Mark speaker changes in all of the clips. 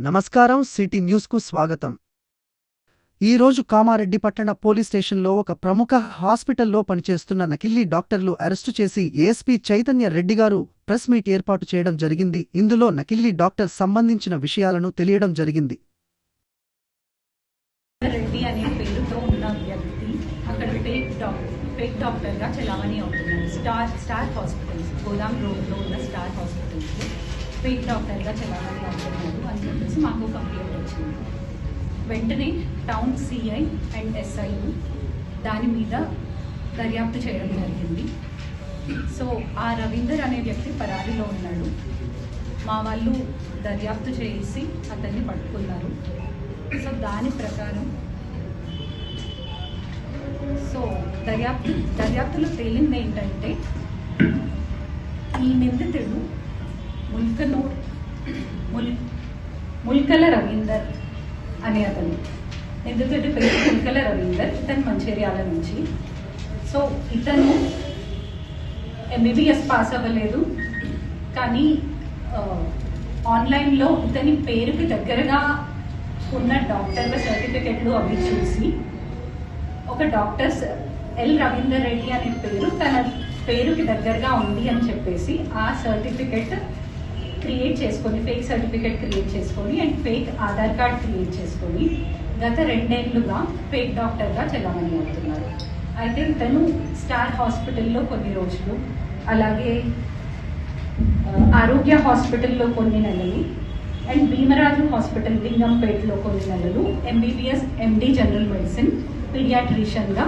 Speaker 1: నమస్కారం. సిటీ న్యూస్కు స్వాగతం. ఈరోజు కామారెడ్డి పట్టణ పోలీస్ స్టేషన్లో ఒక ప్రముఖ హాస్పిటల్లో పనిచేస్తున్న నకిలీ డాక్టర్లు అరెస్టు చేసి ఏఎస్పీ చైతన్య రెడ్డి గారు ప్రెస్ మీట్ ఏర్పాటు చేయడం జరిగింది. ఇందులో నకిలీ డాక్టర్ సంబంధించిన విషయాలను తెలియడం జరిగింది.
Speaker 2: రెడ్డి అనే పేరుతో ఉన్న వ్యక్తి అక్కడ ఫేక్ డాక్టర్గా చలామణి అవుతున్నారు. స్టార్ హాస్పిటల్స్, గోదాం రోడ్లో ఉన్న స్టార్ హాస్పిటల్స్లో ఫేక్ డాక్టర్గా చలామణి అవుతున్నారు అని చెప్పేసి మాకు కంప్లైంట్ వచ్చింది. వెంటనే టౌన్ సిఐ అండ్ ఎస్ఐలు దాని మీద దర్యాప్తు చేయడం జరిగింది. సో ఆ రవీందర్ అనే వ్యక్తి పరారీలో ఉన్నాడు. మా వాళ్ళు దర్యాప్తు చేసి అతన్ని పట్టుకున్నారు. సో దాని ప్రకారం దర్యాప్తులో తేలింది ఏంటంటే ఈ నిందితుడు ముల్కల రవీందర్ అనే అతను. నిందితుడి పేరు ముల్కల రవీందర్. ఇతను మంచిర్యాల నుంచి. సో ఇతను MBBS పాస్ అవ్వలేదు, కానీ ఆన్లైన్లో ఇతని పేరుకి దగ్గరగా ఉన్న డాక్టర్ల సర్టిఫికెట్లు అవి చూసి ఒక డాక్టర్ రవీందర్ రెడ్డి అనే పేరు తన పేరుకి దగ్గరగా ఉంది అని చెప్పేసి ఆ సర్టిఫికెట్ క్రియేట్ చేసుకొని, ఫేక్ సర్టిఫికెట్ క్రియేట్ చేసుకొని and fake Aadhaar card create చేసుకొని గత 2 ఏళ్లుగా ఫేక్ డాక్టర్గా చలామణి అవుతున్నారు. అయితే ఇతను స్టార్ హాస్పిటల్లో కొన్ని రోజులు, అలాగే ఆరోగ్య హాస్పిటల్లో కొన్ని నెలలు అండ్ భీమరాజు హాస్పిటల్ లింగంపేటలో కొన్ని నెలలు MBBS MD జనరల్ మెడిసిన్ పీడియాట్రిషియన్గా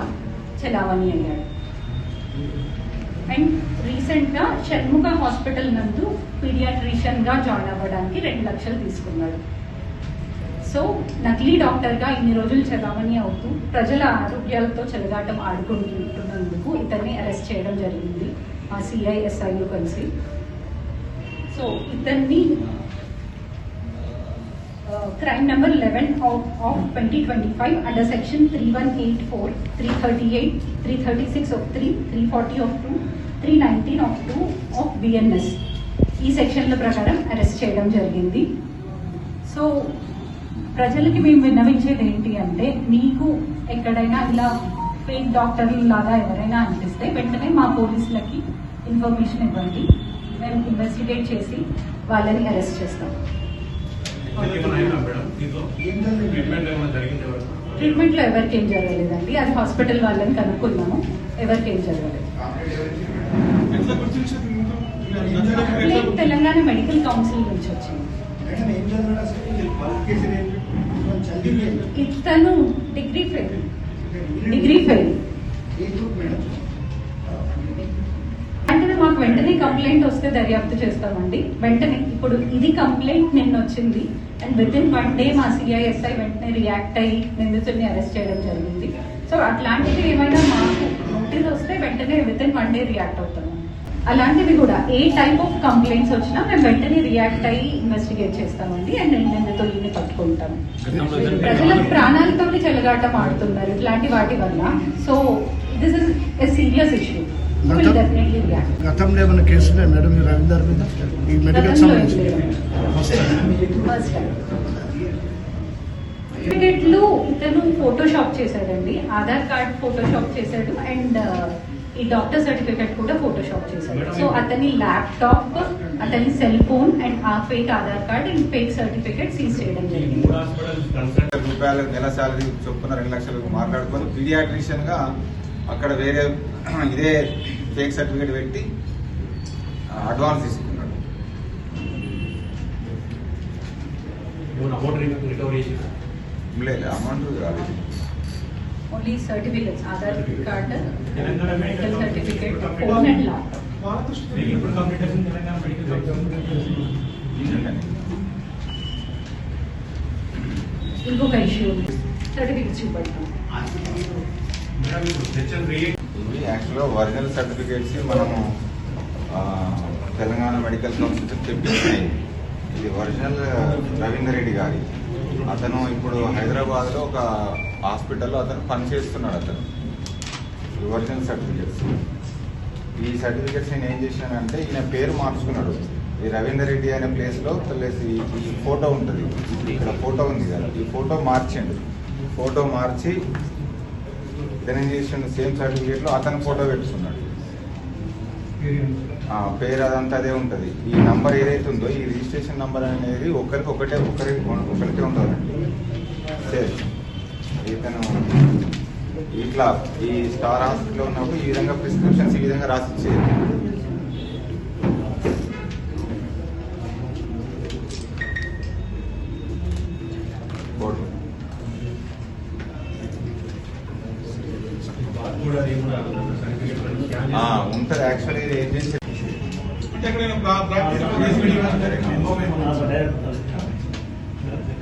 Speaker 2: చలామణి అయ్యాడు. అండ్ రీసెంట్గా షణ్ముఖ హాస్పిటల్ నందు పీడియాట్రిషియన్గా జాయిన్ అవ్వడానికి 2 లక్షలు తీసుకున్నాడు. సో నకిలీ డాక్టర్గా ఇన్ని రోజులు చలామణి అవుతూ ప్రజల ఆరోగ్యాలతో చెలగాటం ఆడుకుంటున్నందుకు ఇతన్ని అరెస్ట్ చేయడం జరిగింది ఆ CISIలు కలిసి. సో ఇతన్ని crime number 11 of 2025 under section 3184, 338, 336 of 3, 340 of 2, 319 of 2 of BNS ఈ సెక్షన్ల ప్రకారం అరెస్ట్ చేయడం జరిగింది. సో ప్రజలకి మేము విన్నవించేది ఏంటి అంటే, మీకు ఎక్కడైనా ఇలా ఫేక్ డాక్టర్లు లాగా ఎవరైనా అనిపిస్తే వెంటనే మా పోలీసులకి ఇన్ఫర్మేషన్ ఇవ్వండి. మేము ఇన్వెస్టిగేట్ చేసి వాళ్ళని అరెస్ట్ చేస్తాం. ట్రీట్మెంట్లో ఎవరికి ఏం జరగలేదండి. అది హాస్పిటల్ వాళ్ళని కనుక్కున్నాము, ఎవరికి ఏం జరగలేదు. తెలంగాణ మెడికల్ కౌన్సిల్ నుంచి వచ్చింది. ఇతను డిగ్రీ ఫెయిల్. అంటే మాకు వెంటనే కంప్లైంట్ వస్తే దర్యాప్తు చేస్తామండి. వెంటనే ఇప్పుడు ఇది కంప్లైంట్ నిన్న వచ్చింది అండ్ విత్ ఇన్ 1 డే మా CISI వెంటనే రియాక్ట్ అయ్యి నిందితుడిని అరెస్ట్ చేయడం జరిగింది. సో అట్లాంటివి ఏమైనా మాకు నోటీస్ వస్తే వెంటనే విత్ ఇన్ 1 డే రియాక్ట్ అవుతాము. అలాంటివి కూడా ఏ టైప్ ఆఫ్ కంప్లైంట్స్ వచ్చినా మేము వెంటనే రియాక్ట్ అయ్యి ఇన్వెస్టిగేట్ చేస్తామండి అండ్ నిందితుడిని పట్టుకుంటాము. ప్రజల ప్రాణాలతో చెలగాటం ఆడుతున్నారు ఇట్లాంటి వాటి వల్ల. So this is a serious issue.
Speaker 3: గతంలో ఏమైనా కేసులు మేడం ఈ రవీందర్ మీద ఈ మెడికల్ సంబంధించి
Speaker 2: సర్టిఫికెట్లు ఇతను ఫోటోషాప్ చేశాడండి. ఆధార్ కార్డ్ ఫోటోషాప్ చేశాడు అండ్ ఈ డాక్టర్ సర్టిఫికెట్ కూడా ఫోటోషాప్ చేశాడు. సో అతని ల్యాప్టాప్, అతని సెల్ ఫోన్ అండ్ ఆ fake Aadhaar card and fake certificate seize చేయడం జరిగింది.
Speaker 4: రూపాయలు నెల శాలరీ చొప్పున 2 లక్షలకు మాట్లాడుకొని పీడియాట్రిషియన్ గా అక్కడ వేరే ఇదే ఫేక్ సర్టిఫికేట్ పెట్టి అడ్వాన్స్ తీసుకున్నాడు. లేదు, అమౌంట్ రాలేదు.
Speaker 2: Only certificates, Aadhaar card, medical certificate, phone and laptop. ఇంకొక ఇష్యూ సర్టిఫికెట్స్ చూపెడతాం.
Speaker 4: యాక్చువల్గా ఒరిజినల్ సర్టిఫికేట్స్ మనము తెలంగాణ మెడికల్ కౌన్సిల్ తెప్పించినాయి. ఇది ఒరిజినల్ రవీందర్ రెడ్డి గారి. అతను ఇప్పుడు హైదరాబాద్లో ఒక హాస్పిటల్లో అతను పనిచేస్తున్నాడు. అతను ఒరిజినల్ సర్టిఫికేట్స్. ఈ సర్టిఫికేట్స్ నేను ఏం చేశానంటే ఈయన పేరు మార్చుకున్నాడు. ఈ రవీందర్ రెడ్డి అనే ప్లేస్లో ప్లస్ ఈ ఫోటో ఉంటుంది, ఇక్కడ ఫోటో ఉంది కదా, ఈ ఫోటో మార్చిండు. ఫోటో మార్చి ఇతను ఏం చేసిండు, సేమ్ సర్టిఫికేట్లో అతని ఫోటో పెట్టుకున్నాడు. పేరు అదంతా అదే ఉంటుంది. ఈ నంబర్ ఏదైతే ఉందో ఈ రిజిస్ట్రేషన్ నంబర్ అనేది ఒకరికే ఉంటుందండి. సరే, ఇతను ఇట్లా ఈ స్టార్ హాస్పిటల్లో ఉన్నప్పుడు ఈ విధంగా ప్రిస్క్రిప్షన్స్ ఈ విధంగా రాసిచ్చేది. ఉంటుంది యాక్చువల్లీ ఇది ఏం చేసి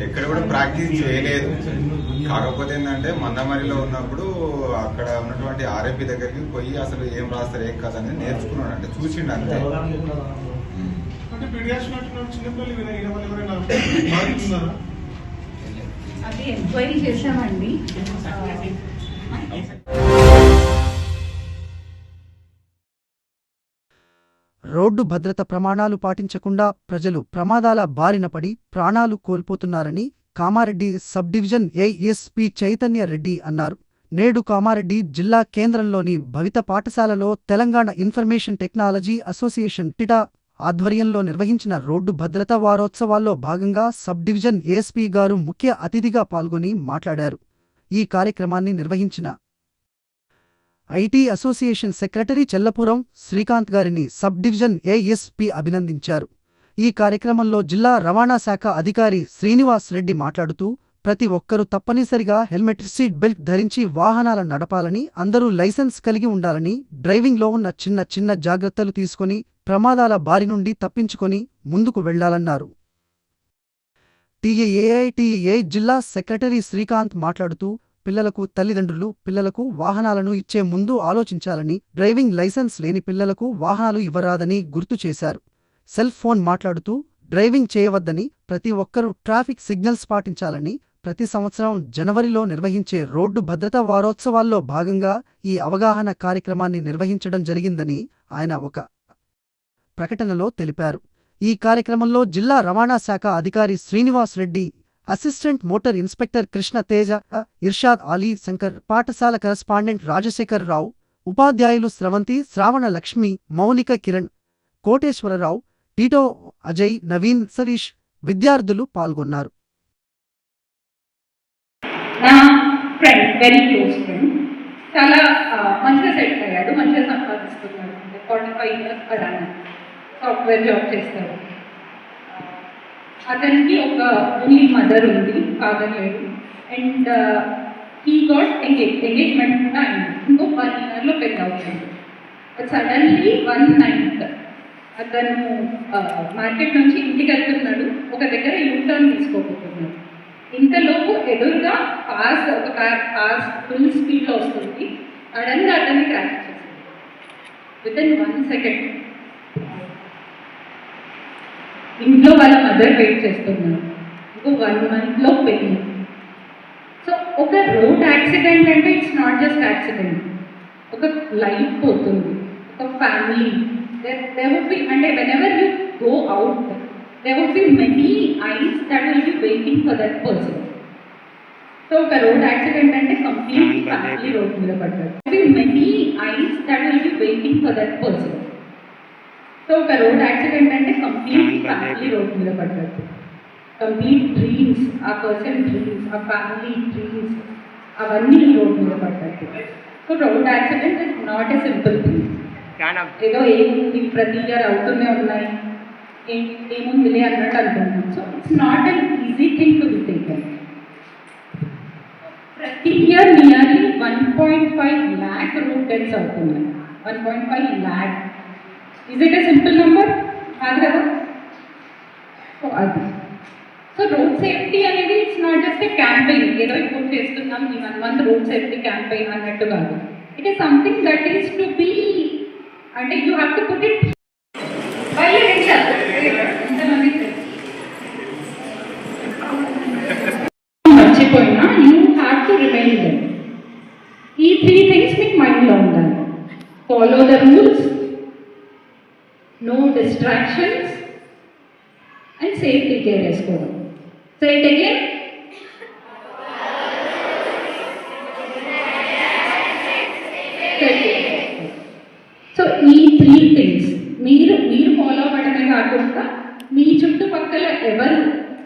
Speaker 4: ఎక్కడ కూడా ప్రాక్టీస్ చేయలేదు. కాకపోతే ఏంటంటే మందమరిలో ఉన్నప్పుడు అక్కడ ఉన్నటువంటి ఆర్ఎంపీ దగ్గరికి పోయి అసలు ఏం రాస్తారు ఏం కథ అనేది నేర్చుకున్నాడు, అంటే చూసిండు అంతే.
Speaker 2: అది ఎంక్వైరీ చేశామండి.
Speaker 1: రోడ్డు భద్రత ప్రమాణాలు పాటించకుండా ప్రజలు ప్రమాదాల బారిన పడి ప్రాణాలు కోల్పోతున్నారని Kamareddy sub division ASP Chaitanya Reddy అన్నారు. నేడు కామారెడ్డి జిల్లా కేంద్రంలోని భవిత పాఠశాలలో Telangana information technology association TITA ఆధ్వర్యంలో నిర్వహించిన రోడ్డు భద్రతా వారోత్సవాల్లో భాగంగా సబ్ డివిజన్ ఏఎస్పీ గారు ముఖ్య అతిథిగా పాల్గొని మాట్లాడారు. ఈ కార్యక్రమాన్ని నిర్వహించిన ఐటీ అసోసియేషన్ సెక్రటరీ చెల్లపురం శ్రీకాంత్ గారిని సబ్ డివిజన్ ఏఎస్పీ అభినందించారు. ఈ కార్యక్రమంలో జిల్లా రవాణా శాఖ అధికారి శ్రీనివాస్ రెడ్డి మాట్లాడుతూ ప్రతి ఒక్కరూ తప్పనిసరిగా హెల్మెట్, సీట్ బెల్ట్ ధరించి వాహనాల నడపాలని, అందరూ లైసెన్స్ కలిగి ఉండాలని, డ్రైవింగ్లో ఉన్న చిన్న చిన్న జాగ్రత్తలు తీసుకొని ప్రమాదాల బారి నుండి తప్పించుకొని ముందుకు వెళ్లాలన్నారు. టీఏఐటీఏ జిల్లా సెక్రటరీ శ్రీకాంత్ మాట్లాడుతూ పిల్లలకు తల్లిదండ్రులు పిల్లలకు వాహనాలను ఇచ్చే ముందు ఆలోచించాలని, డ్రైవింగ్ లైసెన్స్ లేని పిల్లలకు వాహనాలు ఇవ్వరాదని గుర్తు చేశారు. సెల్ ఫోన్ మాట్లాడుతూ డ్రైవింగ్ చేయవద్దని, ప్రతి ఒక్కరూ ట్రాఫిక్ సిగ్నల్స్ పాటించాలని, ప్రతి సంవత్సరం జనవరిలో నిర్వహించే రోడ్డు భద్రతా వారోత్సవాల్లో భాగంగా ఈ అవగాహన కార్యక్రమాన్ని నిర్వహించడం జరిగిందని ఆయన ఒక ప్రకటనలో తెలిపారు. ఈ కార్యక్రమంలో జిల్లా రవాణా శాఖ అధికారి Srinivas Reddy, assistant motor inspector Krishna Teja, Irshad Ali Shankar, పాఠశాల కరస్పాండెంట్ రాజశేఖర్ రావు, ఉపాధ్యాయులు స్రవంతి, శ్రావణ లక్ష్మి, మౌనిక, కిరణ్, కోటేశ్వరరావు, టీటో, అజయ్, నవీన్, సరీష్, విద్యార్థులు పాల్గొన్నారు.
Speaker 2: నా ఫ్రెండ్, వెరీ క్లోజ్ ఫ్రెండ్, చాలా మంచిగా సెట్ అయ్యాడు, మంచిగా సంపాదిస్తున్నాడు. 45 years పడాను, సాఫ్ట్వేర్ జాబ్ చేస్తాడు. అతనికి ఒక ఓన్లీ మదర్ ఉంది, ఫాదర్ లేడు. అండ్ హీ గాట్ ఎంగేజ్మెంట్ కూడా అయింది. ఇంకో 1 yearలో పెద్ద అవుతుంది. బట్ సడన్లీ 1 night అతను మార్కెట్ నుంచి ఇంటికి వెళ్తున్నాడు. ఒక దగ్గర యూటర్న్ తీసుకోబోతున్నాడు. ఇంతలోపు ఎదురుగా ఒక కార్ ఫుల్ స్పీడ్లో వస్తుంది. సడన్గా అతన్ని క్రాష్ చేసింది. వితిన్ 1 second ఇంట్లో వాళ్ళ మదర్ వెయిట్ చేస్తున్నారు. ఇంకో 1 monthలో పెళ్ళి. సో ఒక రోడ్ యాక్సిడెంట్ అంటే ఇట్స్ నాట్ జస్ట్ యాక్సిడెంట్, ఒక లైఫ్ పోతుంది, ఒక ఫ్యామిలీ. there would be, అంటే whenever you go out, there would be many eyes that will be waiting for that person. So ఒక రోడ్ యాక్సిడెంట్ అంటే complete family road మీద పడ్డారు. many eyes that will be waiting for that person. So ఒక road accident అంటే complete family road మీద పడ్డారు. Complete dreams, ఆ person dreams, ఆ ఫ్యామిలీ డ్రీమ్స్, అవన్నీ రోడ్ మీద పడ్డారు. So road accident is not a simple thing. ఏదో ఏముంది, ప్రతి ఇయర్ అవుతూనే ఉన్నాయి, ఏముందిలే అన్నట్టు అనుకుంటున్నాం. So it's not an easy thing to be taken. ప్రతి year nearly 1.5 lakh road deaths అవుతున్నాయి. 1.5 lakh. Is it a simple number? కాదు కదా. సో అది. సో రోడ్ సేఫ్టీ అనేది it's not just a campaign, ఏదో ఇప్పుడు చేస్తున్నాం ఈ 1 month రోడ్ సేఫ్టీ క్యాంపెయిన్ అన్నట్టు కాదు. It is something that is to be, అంటే you have to put it మర్చిపోయినా you have to remind them. ఈ 3 things మీకు మైండ్లో ఉండాలి. Follow the rules, no distractions, safety gear వేసుకోవడం. Say it again. సో ఈ 3 థింగ్స్ మీరు ఫాలో అవ్వడమే కాకుండా మీ చుట్టుపక్కల ఎవరు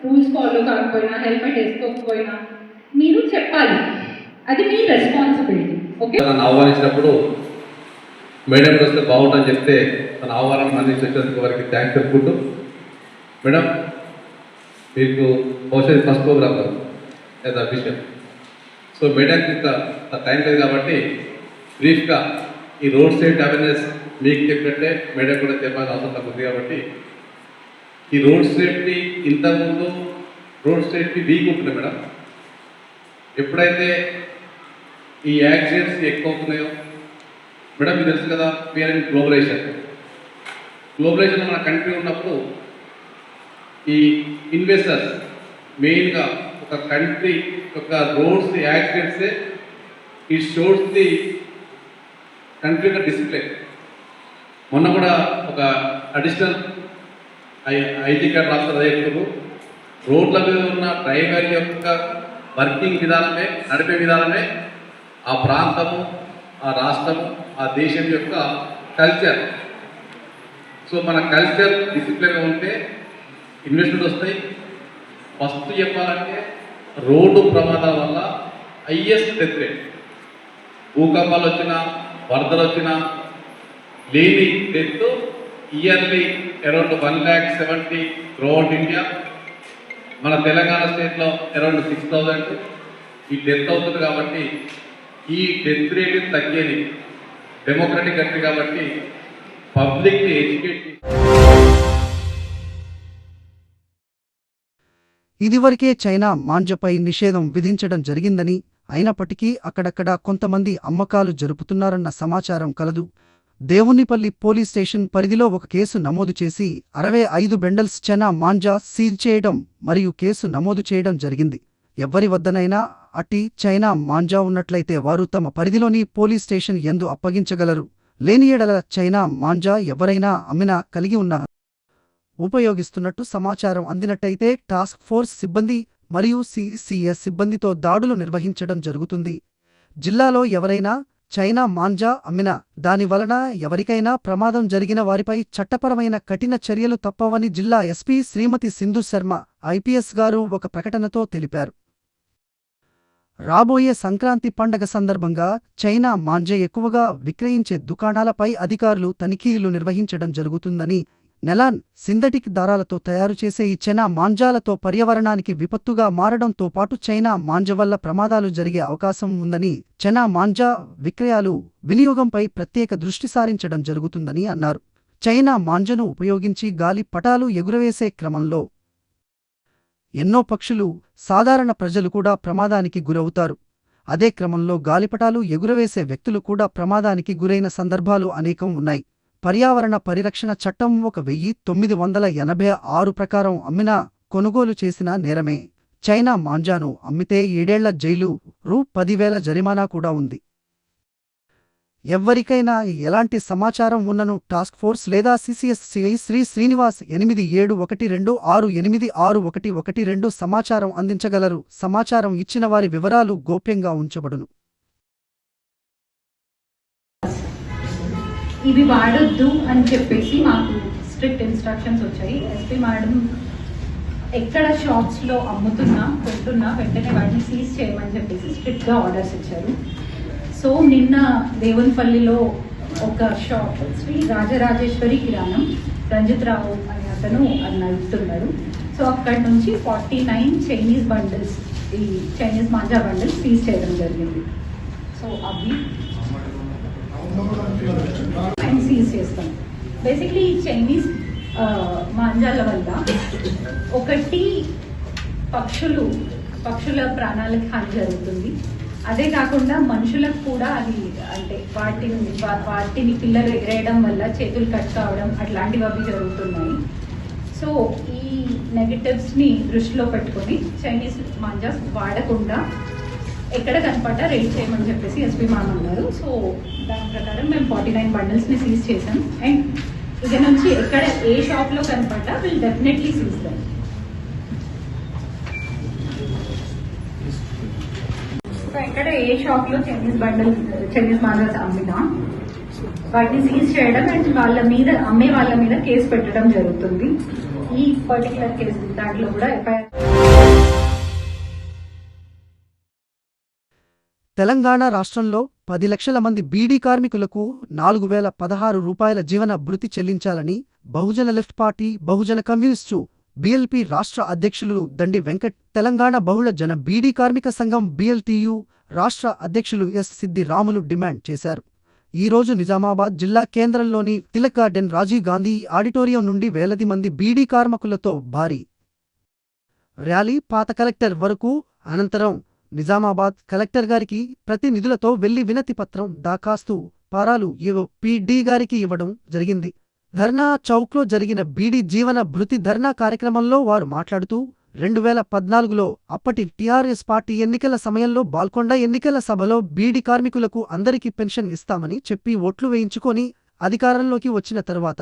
Speaker 2: రూల్స్ ఫాలో కాకపోయినా, హెల్మెట్ వేసుకోకపోయినా మీరు చెప్పాలి. అది మీ రెస్పాన్సిబిలిటీ. ఓకే.
Speaker 5: నన్ను ఆహ్వానించినప్పుడు మేడం వస్తే బాగుంటుందని చెప్తే తన ఆహ్వానం అందించి వచ్చినందుకు వారికి థ్యాంక్స్ చెప్పుకుంటూ, మేడం మీకు బహుశా ఫస్ట్ ప్రోగ్రామ్ కాదు యాజ్ అఫీషియల్. సో మేడంకి ఇంత టైం లేదు కాబట్టి బ్రీఫ్గా ఈ రోడ్ సేఫ్టీ అవేర్నెస్ మీకు చెప్పినట్టే మేడం కూడా చెప్పాల్సిన అవసరం నాకు ఉంది. కాబట్టి ఈ రోడ్ సేఫ్టీ ఇంతకుముందు రోడ్ సేఫ్టీ వీక్ ఉంటుంది మేడం. ఎప్పుడైతే ఈ యాక్సిడెంట్స్ ఎక్కువ అవుతున్నాయో మేడం మీకు తెలుసు కదా, వీఆర్ ఇన్ గ్లోబలైజేషన్ మన కంట్రీ ఉన్నప్పుడు ఈ ఇన్వెస్టర్స్ మెయిన్గా ఒక కంట్రీ యొక్క రోడ్స్ యాక్సిడెంట్సే ఇట్ షోస్ ది కంట్రీ యొక్క డిసిప్లిన్. మొన్న కూడా ఒక అడిషనల్ ఐటీ కార్డ్ రాస్తారు, అదే చెప్తారు రోడ్ల మీద ఉన్న డ్రైవర్ యొక్క వర్కింగ్ విధానమే, నడిపే విధానమే ఆ ప్రాంతము, ఆ రాష్ట్రము, ఆ దేశం యొక్క కల్చర్. సో మన కల్చర్ డిసిప్లిన్గా ఉంటే ఇన్వెస్ట్మెంట్ వస్తాయి. ఫస్ట్ చెప్పాలంటే రోడ్డు ప్రమాదాల వల్ల హైయెస్ట్ డెత్ రేట్, భూకంపాలు వచ్చినా, వరదలు వచ్చినా లేని death yearly around 1,70,000 throughout India. మన తెలంగాణ స్టేట్లో అరౌండ్ 6,000 ఈ డెత్ అవుతుంది. కాబట్టి ఈ డెత్ రేట్ తగ్గేది డెమోక్రటిక్ కంట్రీ కాబట్టి పబ్లిక్ని ఎడ్యుకేట్.
Speaker 1: ఇదివరకే చైనా మాంజపై నిషేధం విధించడం జరిగిందని, అయినప్పటికీ అక్కడక్కడ కొంతమంది అమ్మకాలు జరుపుతున్నారన్న సమాచారం కలదు. దేవునిపల్లి పోలీస్ స్టేషన్ పరిధిలో ఒక కేసు నమోదు చేసి 65 బెండల్స్ చైనా మాంజా సీజ్ చేయడం మరియు కేసు నమోదు చేయడం జరిగింది. ఎవ్వరి వద్దనైనా అట్టి చైనా మాంజా ఉన్నట్లయితే వారు తమ పరిధిలోని పోలీస్ స్టేషన్ యందు అప్పగించగలరు. లేని యెడల చైనా మాంజా ఎవరైనా అమ్మినా కలిగి ఉన్న ఉపయోగిస్తున్నట్టు సమాచారం అందినట్టయితే టాస్క్ ఫోర్స్ సిబ్బంది మరియు సిసిఎస్ సిబ్బందితో దాడులు నిర్వహించడం జరుగుతుంది. జిల్లాలో ఎవరైనా చైనా మాంజా అమ్మినా దాని వలన ఎవరికైనా ప్రమాదం జరిగిన వారిపై చట్టపరమైన కఠిన చర్యలు తప్పవని జిల్లా ఎస్పీ శ్రీమతి సింధు శర్మ ఐపీఎస్ గారు ఒక ప్రకటనతో తెలిపారు. రాబోయే సంక్రాంతి పండగ సందర్భంగా చైనా మాంజా ఎక్కువగా విక్రయించే దుకాణాలపై అధికారులు తనిఖీలు నిర్వహించడం జరుగుతుందని, నెలాన్ సింథటిక్ దారాలతో తయారు చేసే ఈ చైనా మాంజాలతో పర్యావరణానికి విపత్తుగా మారడంతో పాటు చైనా మాంజా వల్ల ప్రమాదాలు జరిగే అవకాశం ఉందని, చైనా మాంజా విక్రయాలు, వినియోగంపై ప్రత్యేక దృష్టి సారించడం జరుగుతుందని అన్నారు. చైనా మాంజాను ఉపయోగించి గాలి పటాలు ఎగురవేసే క్రమంలో ఎన్నో పక్షులు, సాధారణ ప్రజలు కూడా ప్రమాదానికి గురవుతారు. అదే క్రమంలో గాలిపటాలు ఎగురవేసే వ్యక్తులు కూడా ప్రమాదానికి గురైన సందర్భాలు అనేకం ఉన్నాయి. పర్యావరణ పరిరక్షణ చట్టం 1986 ప్రకారం అమ్మినా, కొనుగోలు చేసినా నేరమే. చైనా మాంజాను అమ్మితే 7 ఏళ్ల జైలు, రూ. 10,000 జరిమానా కూడా ఉంది. ఎవ్వరికైనా ఎలాంటి సమాచారం ఉన్నను టాస్క్ ఫోర్స్ లేదా సిసిఎస్ సిఐ శ్రీ శ్రీనివాస్ 8712868112 సమాచారం అందించగలరు. సమాచారం ఇచ్చిన వారి వివరాలు గోప్యంగా ఉంచబడును.
Speaker 2: ఇవి వాడొద్దు అని చెప్పేసి మాకు స్ట్రిక్ట్ ఇన్స్ట్రక్షన్స్ వచ్చాయి. ఎస్పీ మేడం ఎక్కడ షాప్స్లో అమ్ముతున్నా, కొంటున్నా వెంటనే వాటిని సీజ్ చేయమని చెప్పేసి స్ట్రిక్ట్గా ఆర్డర్స్ ఇచ్చారు. సో నిన్న దేవునిపల్లిలో ఒక షాప్, శ్రీ రాజరాజేశ్వరి కిరాణం, రంజిత్ రావు అనే అతను అది నడుపుతున్నాడు. సో అక్కడి నుంచి 49 చైనీస్ బండిల్స్, ఈ చైనీస్ మాంజా బండిల్స్ సీజ్ చేయడం జరిగింది. సో అవి సీజ్ చేస్తాం. బేసిక్లీ ఈ చైనీస్ మాంజాల వల్ల ఒకటి పక్షుల ప్రాణాలకు హాని జరుగుతుంది. అదే కాకుండా మనుషులకు కూడా అది, అంటే వాటిని పిల్లలు ఎగరేయడం వల్ల చేతులు కట్ కావడం అట్లాంటివి అవి జరుగుతున్నాయి. సో ఈ నెగటివ్స్ని దృష్టిలో పెట్టుకొని చైనీస్ మాంజాస్ వాడకుండా ఎక్కడ కనపడ్డా రేట్ చేయమని చెప్పేసి ఎస్పీ మ్యామ్ అన్నారు. సో దాని ప్రకారం మేము 49 బండిల్స్ని సీజ్ చేసాం. అండ్ ఇక నుంచి ఎక్కడ ఏ షాప్లో కనపడ్డా will definitely seize them. So ఎక్కడ ఏ షాప్ లో చైనీస్ మాలర్స్ అమ్మినా వాటిని సీజ్ చేయడం అండ్ అమ్మే వాళ్ళ మీద కేసు పెట్టడం జరుగుతుంది. ఈ పర్టికులర్ కేసు దాంట్లో కూడా ఎఫ్ఐఆర్.
Speaker 1: తెలంగాణ రాష్ట్రంలో 10 లక్షల మంది బీడీ కార్మికులకు 4016 రూపాయల జీవన భృతి చెల్లించాలని బహుజన లెఫ్ట్ పార్టీ, బహుజన కమ్యూనిస్టు బీఎల్పీ రాష్ట్ర అధ్యక్షులు దండి వెంకట్, తెలంగాణ బహుళ జన బీడీ కార్మిక సంఘం BLTU రాష్ట్ర అధ్యక్షులు ఎస్ సిద్ది రాములు డిమాండ్ చేశారు. ఈ రోజు నిజామాబాద్ జిల్లా కేంద్రంలోని తిలక్ గార్డెన్ రాజీవ్ గాంధీ ఆడిటోరియం నుండి వేలది మంది బీడీ కార్మికులతో భారీ ర్యాలీ పాత కలెక్టర్ వరకు, అనంతరం నిజామాబాద్ కలెక్టర్ గారికి ప్రతినిధులతో వెళ్లి వినతి పత్రం, దరఖాస్తు పత్రాలు PD గారికి ఇవ్వడం జరిగింది. ధర్నా చౌక్లో జరిగిన బీడీ జీవన భృతి ధర్నా కార్యక్రమంలో వారు మాట్లాడుతూ 2014లో అప్పటి టీఆర్ఎస్ పార్టీ ఎన్నికల సమయంలో బాల్కొండ ఎన్నికల సభలో బీడీ కార్మికులకు అందరికీ పెన్షన్ ఇస్తామని చెప్పి ఓట్లు వేయించుకొని అధికారంలోకి వచ్చిన తరువాత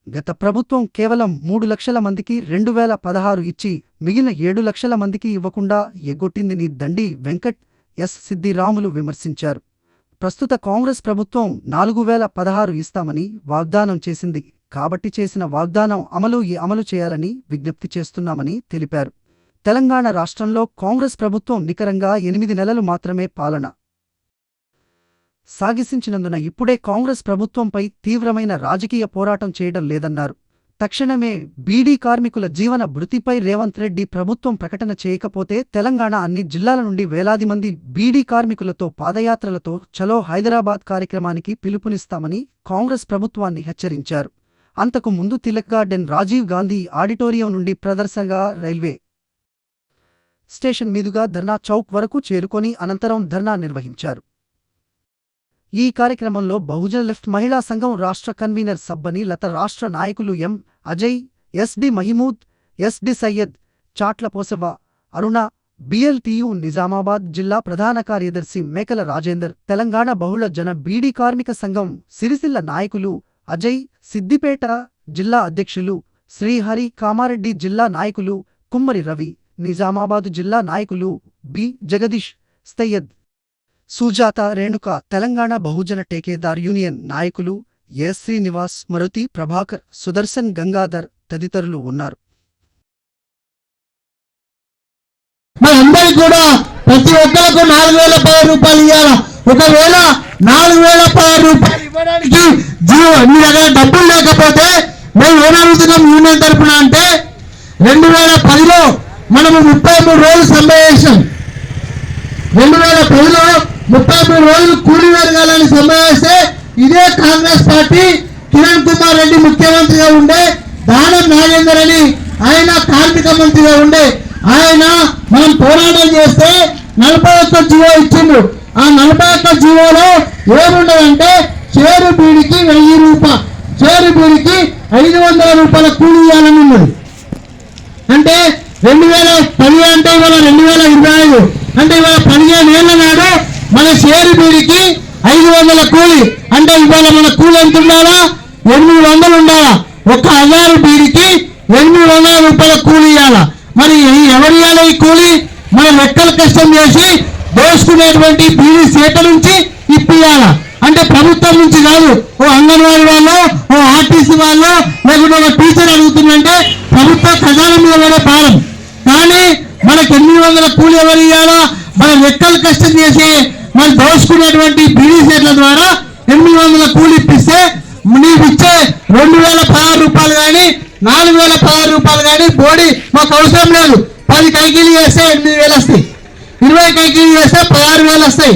Speaker 1: గత ప్రభుత్వం కేవలం 3 లక్షల మందికి 2016 ఇచ్చి మిగిలిన 7 లక్షల మందికి ఇవ్వకుండా ఎగ్గొట్టిందని దండి వెంకట్, ఎస్ సిద్ది రాములు విమర్శించారు. ప్రస్తుత కాంగ్రెస్ ప్రభుత్వం 4016 ఇస్తామని వాగ్దానం చేసింది కాబట్టి చేసిన వాగ్దానం అమలు చేయాలని విజ్ఞప్తి చేస్తున్నామని తెలిపారు. తెలంగాణ రాష్ట్రంలో కాంగ్రెస్ ప్రభుత్వం నికరంగా 8 నెలలు మాత్రమే పాలన సాగిసించినందున ఇప్పుడే కాంగ్రెస్ ప్రభుత్వంపై తీవ్రమైన రాజకీయ పోరాటం చేయడం లేదన్నారు. తక్షణమే బీడీ కార్మికుల జీవన భృతిపై రేవంత్ రెడ్డి ప్రభుత్వం ప్రకటన చేయకపోతే తెలంగాణ అన్ని జిల్లాల నుండి వేలాది మంది బీడీ కార్మికులతో పాదయాత్రలతో చలో హైదరాబాద్ కార్యక్రమానికి పిలుపునిస్తామని కాంగ్రెస్ ప్రభుత్వాన్ని హెచ్చరించారు. అంతకు ముందు తిలక్ గార్డెన్ రాజీవ్ గాంధీ ఆడిటోరియం నుండి ప్రదర్శనగా రైల్వే స్టేషన్ మీదుగా ధర్నా చౌక్ వరకు చేరుకొని అనంతరం ధర్నా నిర్వహించారు. ఈ కార్యక్రమంలో బహుజన లెఫ్ట్ మహిళా సంఘం రాష్ట్ర కన్వీనర్ సబ్బని లత, రాష్ట్ర నాయకులు ఎం అజయ్, ఎస్డి మహిమూద్, ఎస్డి సయ్యద్, చాట్ల పోసవ, అరుణ, BLTU నిజామాబాద్ జిల్లా ప్రధాన కార్యదర్శి మేకల రాజేందర్, తెలంగాణ బహుళ జన బీడీ కార్మిక సంఘం సిరిసిల్ల నాయకులు అజయ్, సిద్దిపేట జిల్లా అధ్యక్షులు శ్రీహరి, కామారెడ్డి జిల్లా నాయకులు కుమ్మరి రవి, నిజామాబాదు జిల్లా నాయకులు బి జగదీష్, సయ్యద్, సుజాత, రేణుక, తెలంగాణ బహుజన టేకేదార్ యూనియన్ నాయకులు ఎస్ శ్రీనివాస్, మరుతి, ప్రభాకర్, సుదర్శన్, గంగాధర్ తదితరులు ఉన్నారు.
Speaker 6: మనందరికీ కూడా ప్రతి ఒక్కరికి 4016 రూపాయలు ఇవ్వాలా. ఒకవేళ 4016 రూపాయలు ఇవ్వడానికి మీ దగ్గర డబ్బులు లేకపోతే మేము ఏమడుగుతున్నాం యూనియన్ తరఫున అంటే 2010లో మనము 33 రోజులు సమ్మె చేసాం. 2010లో 33 రోజులు కూలీ వర్గాలని సమ్మె చేస్తే ఇదే కాంగ్రెస్ పార్టీ కిరణ్ కుమార్ రెడ్డి ముఖ్యమంత్రిగా ఉండే, దానం నాగేందర్ అని ఆయన కార్మిక మంత్రిగా ఉండే ఆయన మనం పోరాటం చేస్తే 41 జీవో ఇచ్చిండు. ఆ 41 జీవోలో ఏముండదంటే చేరు బీడికి 1000 రూపాయలు, చేరు బీడికి 500 రూపాయల కూలీ ఇవ్వాలని ఉన్నది. అంటే 2010 అంటే ఇవాళ 2025 అంటే ఇవాళ 15 ఏళ్ల నాడు మన షేరు బీడికి 500 కూలి అంటే ఇవాళ మన కూలి ఎంత ఉండాలా? 800 ఉండాలా. 1000 బీడికి 800 రూపాయల కూలి ఇవ్వాలా. మరి ఎవరు ఇవ్వాలి ఈ కూలి? మన లెక్కలు కష్టం చేసి దోసుకునేటువంటి బీడీ సేట నుంచి ఇప్పియాలా. అంటే ప్రభుత్వం నుంచి కాదు, ఓ అంగన్వాడీ వాళ్ళు, ఓ ఆర్టీసీ వాళ్ళు, లేకుంటే ఒక టీచర్ అడుగుతుందంటే ప్రభుత్వ ఖజానా మీద పడే భారం. కానీ మనకు 800 కూలి ఎవరు ఇవ్వాలా? మన లెక్కలు కష్టం చేసి మనం దోసుకునేటువంటి బీడీ సేట్ల ద్వారా 800 కూలి ఇప్పిస్తే నీకు ఇచ్చే 2016 రూపాయలు కానీ 4016 రూపాయలు కానీ బోడీ మాకు అవసరం లేదు. 10 కైకీలు చేస్తే 8000 వస్తాయి, 20 కైకీలు చేస్తే 16000 వస్తాయి.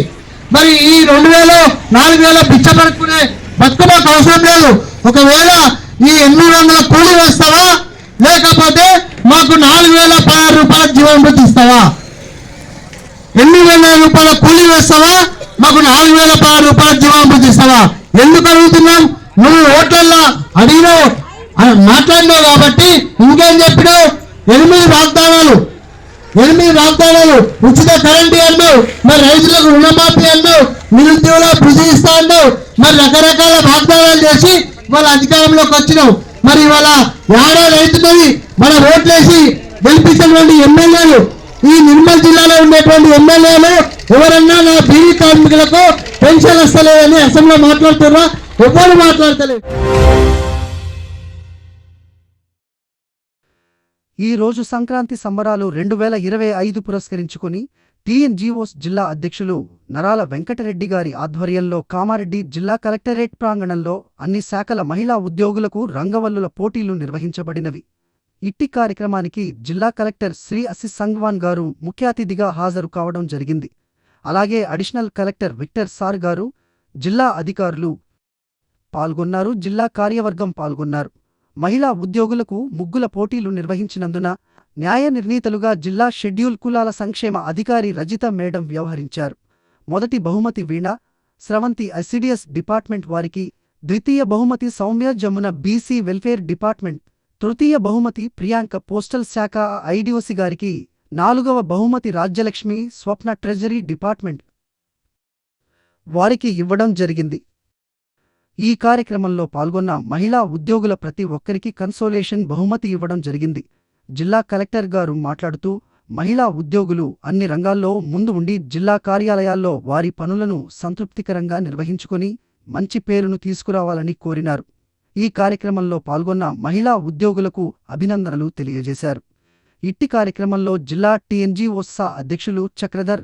Speaker 6: మరి ఈ 2000 4000 పిచ్చబడుకునే బతుకు మాకు అవసరం లేదు. ఒకవేళ ఈ 800 కూలి వేస్తావా, లేకపోతే మాకు 4016 రూపాయల జీవనభృతి ఇస్తావా? 800 రూపాయల కూలీ వేస్తావా, మాకు 4016 రూపాయల జీవనభృతి ఇస్తావా? ఎందుకు అడుగుతున్నాం? నువ్వు ఓట్లల్లో అడిగినావు, మాట్లాడినావు కాబట్టి ఇంకేం చెప్పినావు? 8 వాగ్దానాలు, ఉచిత కరెంటు అన్నావు, మరి రైతులకు రుణమాఫీ అన్నావు, నిరుద్యోగుల భృతి ఇస్తా అన్నావు, మరి రకరకాల వాగ్దానాలు చేసి వాళ్ళ అధికారంలోకి వచ్చినావు. మరి ఇవాళ ఏడా రైతున్నది మన ఓట్లేసి గెలిపించినటువంటి ఎమ్మెల్యేలు ఈ నిర్మల్ జిల్లాలో ఉండేటువంటి ఎమ్మెల్యేలు ఎవరన్నా నా బీడీ కార్మికులకు పెన్షన్ వస్తలేదని అసెంబ్లీలో మాట్లాడుతున్నా, ఎవరు మాట్లాడతలేదు.
Speaker 1: ఈ రోజు సంక్రాంతి సంబరాలు 2025 పురస్కరించుకుని టీఎన్జీఓస్ జిల్లా అధ్యక్షులు నరాల వెంకటరెడ్డి గారి ఆధ్వర్యంలో కామారెడ్డి జిల్లా కలెక్టరేట్ ప్రాంగణంలో అన్ని శాఖల మహిళా ఉద్యోగులకు రంగవల్లుల పోటీలు నిర్వహించబడినవి. ఇట్టి కార్యక్రమానికి జిల్లా కలెక్టర్ శ్రీ అసిస్ సంగ్వాన్ గారు ముఖ్య అతిథిగా హాజరు కావడం జరిగింది. అలాగే అడిషనల్ కలెక్టర్ విక్టర్ సార్ గారు, జిల్లా అధికారులు పాల్గొన్నారు. జిల్లా కార్యవర్గం పాల్గొన్నారు. మహిళా ఉద్యోగులకు ముగ్గుల పోటీలు నిర్వహించినందున న్యాయ నిర్ణీతలుగా జిల్లా షెడ్యూల్ కులాల సంక్షేమ అధికారి రజిత మేడం వ్యవహరించారు. మొదటి బహుమతి వీణ స్రవంతి ఐసిడిఎస్ డిపార్ట్మెంట్ వారికి, ద్వితీయ బహుమతి Soumya Jamuna BC welfare department, తృతీయ బహుమతి ప్రియాంక పోస్టల్ శాఖ ఐడిఓసి గారికి, నాలుగవ బహుమతి రాజ్యలక్ష్మి స్వప్న ట్రెజరీ డిపార్ట్మెంట్ వారికి ఇవ్వడం జరిగింది. ఈ కార్యక్రమంలో పాల్గొన్న మహిళా ఉద్యోగుల ప్రతి ఒక్కరికి కన్సోలేషన్ బహుమతి ఇవ్వడం జరిగింది. జిల్లా కలెక్టర్ గారు మాట్లాడుతూ మహిళా ఉద్యోగులు అన్ని రంగాల్లో ముందు ఉండి జిల్లా కార్యాలయాల్లో వారి పనులను సంతృప్తికరంగా నిర్వహించుకొని మంచి పేరును తీసుకురావాలని కోరినారు. ఈ కార్యక్రమంలో పాల్గొన్న మహిళా ఉద్యోగులకు అభినందనలు తెలియజేశారు. ఇట్టి కార్యక్రమంలో జిల్లా టీఎన్జీఓసా అధ్యక్షులు చక్రధర్,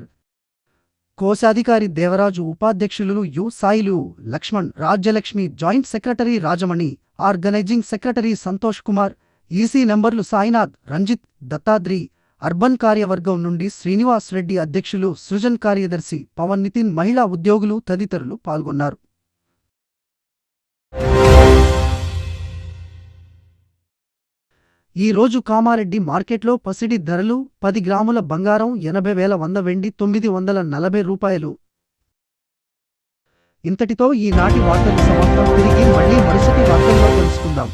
Speaker 1: కోశాధికారి దేవరాజు, ఉపాధ్యక్షులు U Sailu, Lakshman, Rajyalakshmi, joint secretary Rajamani, organizing secretary Santosh Kumar, EC నంబర్లు సాయినాథ్, రంజిత్, దత్తాద్రి, అర్బన్ కార్యవర్గం నుండి శ్రీనివాస్ రెడ్డి అధ్యక్షులు, సృజన్ కార్యదర్శి పవన్, నితిన్, మహిళా ఉద్యోగులు తదితరులు పాల్గొన్నారు. ఈ రోజు కామారెడ్డి మార్కెట్లో పసిడి ధరలు 10 గ్రాముల బంగారం 80,000, 100 వెండి 940 రూపాయలు. ఇంతటితో ఈనాటి వార్తలు సమాప్తం. తిరిగి మళ్ళీ మరుసటి వార్తల్లో కలుసుకుందాం.